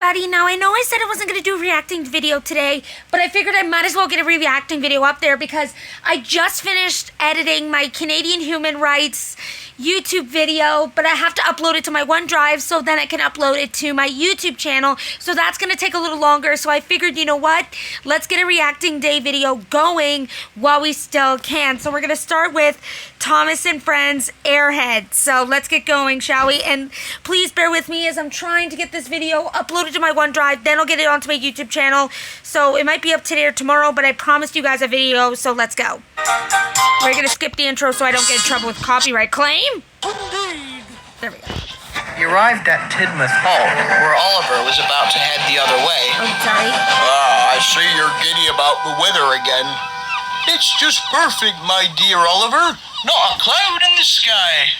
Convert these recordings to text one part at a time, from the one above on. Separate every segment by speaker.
Speaker 1: Now, I know I said I wasn't going to do a reacting video today, but I figured I might as well get a reacting video up there because I just finished editing my Canadian human rights YouTube video, but I have to upload it to my OneDrive so then I can upload it to my YouTube channel. So that's going to take a little longer. So I figured, you know what? Let's get a reacting day video going while we still can. So we're going to start with Thomas and Friends Airhead. So let's get going, shall we? And please bear with me as I'm trying to get this video uploaded to my OneDrive. Then I'll get it onto my YouTube channel. So it might be up today or tomorrow, but I promised you guys a video. So let's go. We're going to skip the intro so I don't get in trouble with copyright claim. Indeed. There we go.
Speaker 2: You arrived at Tidmouth Hall, where Oliver was about to head the other way.
Speaker 1: Oh, sorry.
Speaker 3: I see you're giddy about the weather again. It's just perfect, my dear Oliver. Not a cloud in the sky.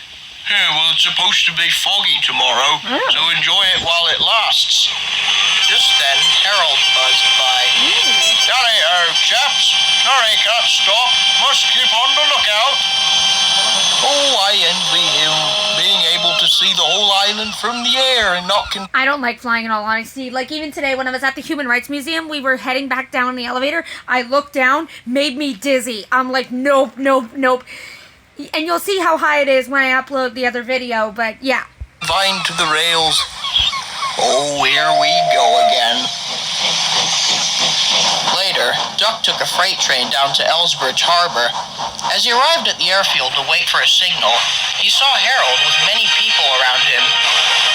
Speaker 3: Well, it's supposed to be foggy tomorrow, so enjoy it while it lasts.
Speaker 2: Just then, Harold buzzed by.
Speaker 3: Howdy-ho, chaps. Sorry, can't stop. Must keep on the lookout.
Speaker 2: Oh, I envy him, being able to see the whole island from the air and not
Speaker 1: I don't like flying in all honesty. Like even today when I was at the Human Rights Museum, we were heading back down in the elevator. I looked down, made me dizzy. I'm like, nope. And you'll see how high it is when I upload the other video, but yeah.
Speaker 2: Vine to the rails. Oh, here we go again. Later, Duck took a freight train down to Elsbridge Harbor. As he arrived at the airfield to wait for a signal, he saw Harold with many people around him.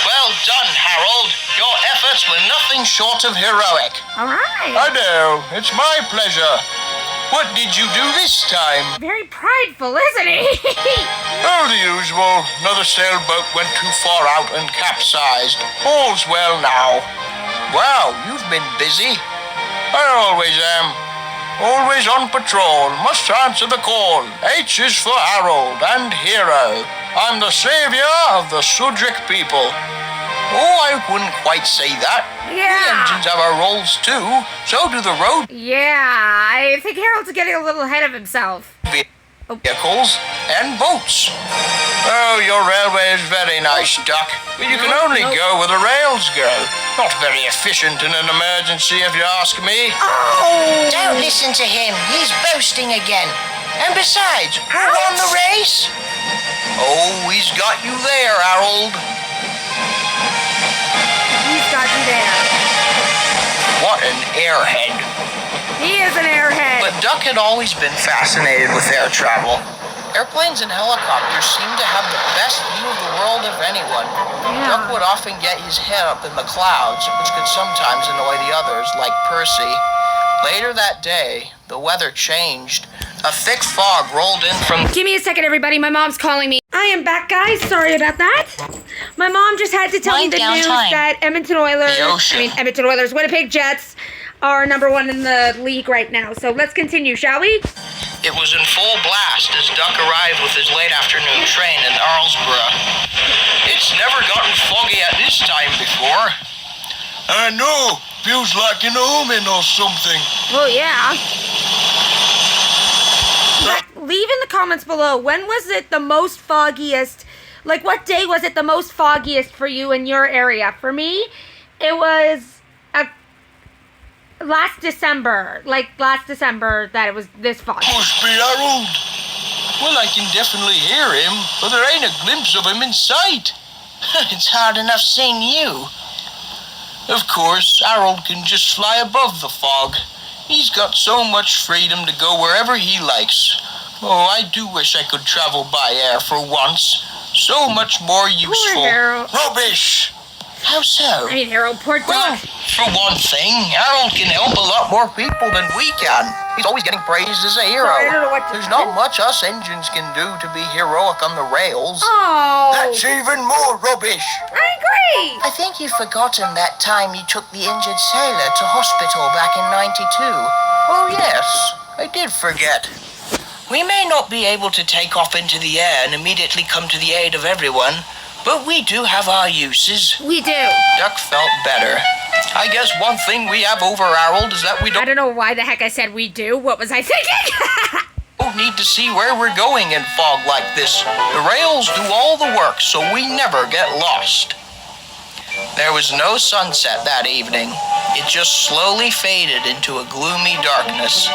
Speaker 2: Well done, Harold. Your efforts were nothing short of heroic.
Speaker 1: All right.
Speaker 3: I know. It's my pleasure. What did you do this time?
Speaker 1: Very prideful, isn't he?
Speaker 3: Oh, the usual. Another sailboat went too far out and capsized. All's well now.
Speaker 2: Wow, you've been busy.
Speaker 3: I always am. Always on patrol. Must answer the call. H is for Harold and hero. I'm the savior of the Sudric people.
Speaker 2: Oh, I wouldn't quite say that.
Speaker 1: Yeah.
Speaker 2: The engines have our roles too. So do the road
Speaker 1: Yeah, I think Harold's getting a little ahead of himself.
Speaker 2: vehicles and boats.
Speaker 3: Oh, your railway is very nice, Duck. But you can only go where the rails go. Not very efficient in an emergency, if you ask me.
Speaker 1: Oh!
Speaker 2: Don't listen to him. He's boasting again. And besides, who won the race? Oh, he's got you there, Harold.
Speaker 1: He's got you there.
Speaker 2: What an airhead.
Speaker 1: He is an airhead.
Speaker 2: But Duck had always been fascinated with air travel. Airplanes and helicopters seemed to have the best view of the world of anyone.
Speaker 1: Yeah.
Speaker 2: Duck would often get his head up in the clouds, which could sometimes annoy the others, like Percy. Later that day, the weather changed. A thick fog rolled in from...
Speaker 1: Give me a second, everybody. My mom's calling me. I am back, guys. Sorry about that. My mom just had to tell me the news that Edmonton Oilers, Edmonton Oilers, Winnipeg Jets are #1 in the league right now. So let's continue, shall we?
Speaker 2: It was in full blast as Duck arrived with his late afternoon train in Arlesborough.
Speaker 3: It's never gotten foggy at this time before. I know. Feels like an omen or something.
Speaker 1: Oh, yeah. Leave in the comments below, when was it the most foggiest? Like, what day was it the most foggiest for you in your area? For me, it was last December. Like, last December that it was this foggy.
Speaker 3: Must be Harold.
Speaker 2: Well, I can definitely hear him, but there ain't a glimpse of him in sight. It's hard enough seeing you. Of course, Harold can just fly above the fog. He's got so much freedom to go wherever he likes. Oh, I do wish I could travel by air for once. So much more useful.
Speaker 1: Poor Harold.
Speaker 3: Rubbish!
Speaker 2: How so?
Speaker 1: I mean, Harold, poor
Speaker 2: Well,
Speaker 1: Duck.
Speaker 2: for one thing, Harold can help a lot more people than we can. He's always getting praised as a hero.
Speaker 1: Sorry, I don't know what to
Speaker 2: There's
Speaker 1: say.
Speaker 2: not much us engines can do to be heroic on the rails.
Speaker 1: Oh,
Speaker 3: That's even more rubbish!
Speaker 1: I agree.
Speaker 2: I think you've forgotten that time you took the injured sailor to hospital back in '92. Oh yes, I did forget. We may not be able to take off into the air and immediately come to the aid of everyone, but we do have our uses.
Speaker 1: We do.
Speaker 2: Duck felt better. I guess one thing we have over Harold is that we
Speaker 1: I don't know why the heck I said we do. What was I thinking?
Speaker 2: don't need to see where we're going in fog like this. The rails do all the work, so we never get lost. There was no sunset that evening. It just slowly faded into a gloomy darkness.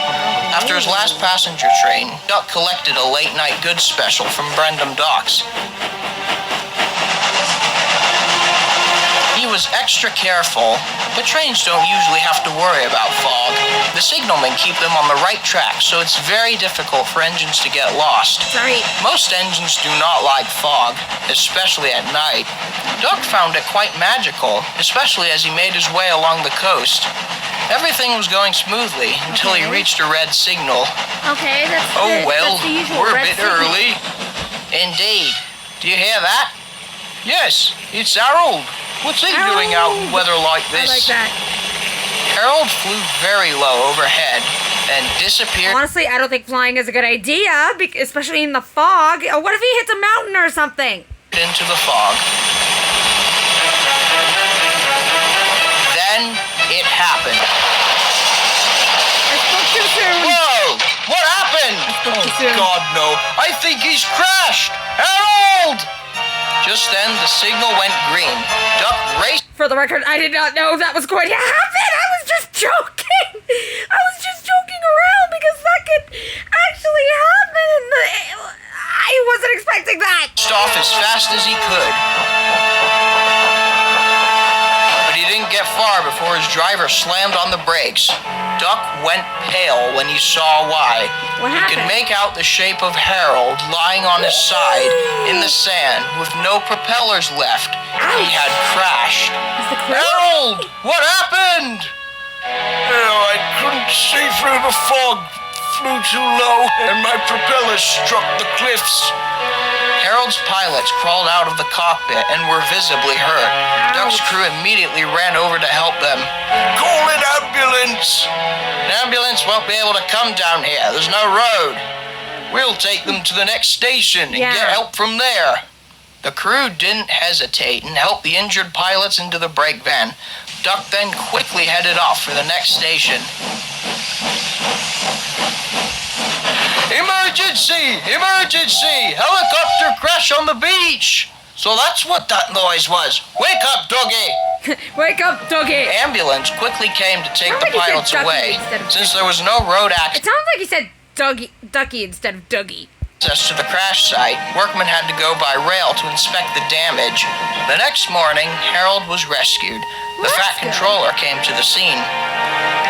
Speaker 2: After his last passenger train, Duck collected a late-night goods special from Brendam Docks. He was extra careful, but trains don't usually have to worry about fog. The signalmen keep them on the right track, so it's very difficult for engines to get lost.
Speaker 1: Sorry.
Speaker 2: Most engines do not like fog, especially at night. Duck found it quite magical, especially as he made his way along the coast. Everything was going smoothly until he reached a red signal.
Speaker 1: Okay, that's
Speaker 2: Oh well,
Speaker 1: that's the usual
Speaker 2: we're a
Speaker 1: red
Speaker 2: bit
Speaker 1: signal.
Speaker 2: early. Indeed. Do you hear that? Yes, it's Harold. What's he doing out in weather like this?
Speaker 1: I like that.
Speaker 2: Harold flew very low overhead and disappeared
Speaker 1: Honestly, I don't think flying is a good idea, especially in the fog. What if he hits a mountain or something?
Speaker 2: into the fog. Then it happened.
Speaker 1: I spoke too soon.
Speaker 2: Whoa! What happened?
Speaker 1: spoke too soon.
Speaker 2: God, no. I think he's crashed. Harold! Just then, the signal went green. Duck raced.
Speaker 1: For the record, I did not know that was going to happen. I was just joking. I was just joking around because that could actually happen. I wasn't expecting that.
Speaker 2: Off as fast as he could. But he didn't get far before his driver slammed on the brakes. Duck went pale when he saw why.
Speaker 1: What
Speaker 2: He could
Speaker 1: happened?
Speaker 2: make out the shape of Harold lying on his side in the sand with no propellers left. He had crashed.
Speaker 1: Is the crew?
Speaker 2: Harold! What happened?
Speaker 3: Oh, I couldn't see through the fog. Flew too low, and my propellers struck the cliffs.
Speaker 2: Harold's pilots crawled out of the cockpit and were visibly hurt. Duck's crew immediately ran over to help them.
Speaker 3: Call an ambulance!
Speaker 2: An ambulance won't be able to come down here. There's no road. We'll take them to the next station and get help from there. The crew didn't hesitate and helped the injured pilots into the brake van. Duck then quickly headed off for the next station. Emergency! Emergency! Helicopter crash on the beach! So that's what that noise was. Wake up, Dougie!
Speaker 1: Wake up, Dougie.
Speaker 2: Ambulance quickly came to take
Speaker 1: Sounds
Speaker 2: the
Speaker 1: like he said
Speaker 2: pilots
Speaker 1: Ducky
Speaker 2: away.
Speaker 1: instead of
Speaker 2: Since there was no road
Speaker 1: It
Speaker 2: access
Speaker 1: sounds like he said Ducky instead of Dougie.
Speaker 2: to the crash site, workmen had to go by rail to inspect the damage. The next morning, Harold was rescued. The
Speaker 1: That's
Speaker 2: Fat
Speaker 1: good.
Speaker 2: Controller came to the scene.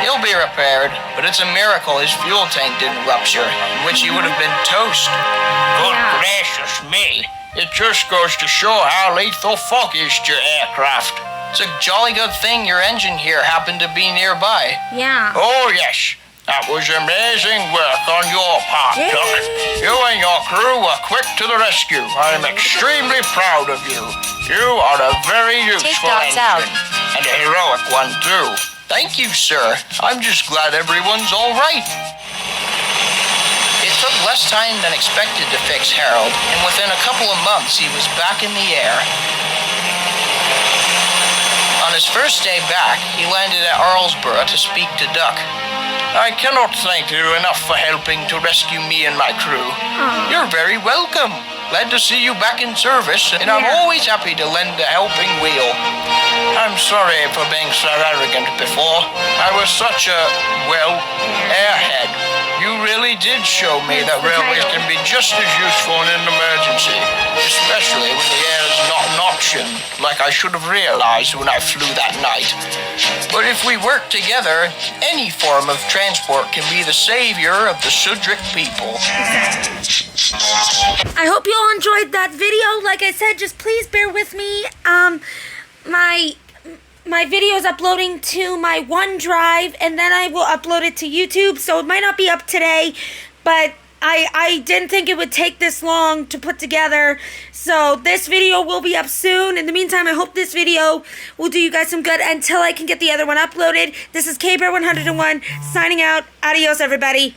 Speaker 2: He'll be repaired, but it's a miracle his fuel tank didn't rupture, in which he would have been toast.
Speaker 3: Good
Speaker 1: Yeah.
Speaker 3: gracious me. It just goes to show how lethal fog is to aircraft.
Speaker 2: It's a jolly good thing your engine here happened to be nearby.
Speaker 1: Yeah.
Speaker 3: Oh, yes. That was amazing work on your part,
Speaker 1: Yay.
Speaker 3: Duck. You and your crew were quick to the rescue. I'm extremely proud of you. You are a very useful
Speaker 4: dogs
Speaker 3: engine.
Speaker 4: out.
Speaker 3: And a heroic one, too.
Speaker 2: Thank you, sir. I'm just glad everyone's all right. It took less time than expected to fix Harold, and within a couple of months he was back in the air. On his first day back, he landed at Arlesborough to speak to Duck.
Speaker 3: I cannot thank you enough for helping to rescue me and my crew.
Speaker 2: You're very welcome. Glad to see you back in service, and I'm
Speaker 1: Yeah.
Speaker 2: always happy to lend a helping wheel.
Speaker 3: I'm sorry for being so arrogant before. I was such a, well, airhead.
Speaker 2: You really did show me
Speaker 1: That's
Speaker 2: that
Speaker 1: the
Speaker 2: railways
Speaker 1: title.
Speaker 3: Can be just as useful in an emergency, especially when the air is not an option, like I should have realized when I flew that night.
Speaker 2: But if we work together, any form of transport can be the savior of the Sudric people. I hope you all enjoyed that video. Like I said, just please bear with me. My video is uploading to my OneDrive, and then I will upload it to YouTube, so it might not be up today, but I didn't think it would take this long to put together, so this video will be up soon. In the meantime, I hope this video will do you guys some good until I can get the other one uploaded. This is KBear101 signing out. Adios, everybody.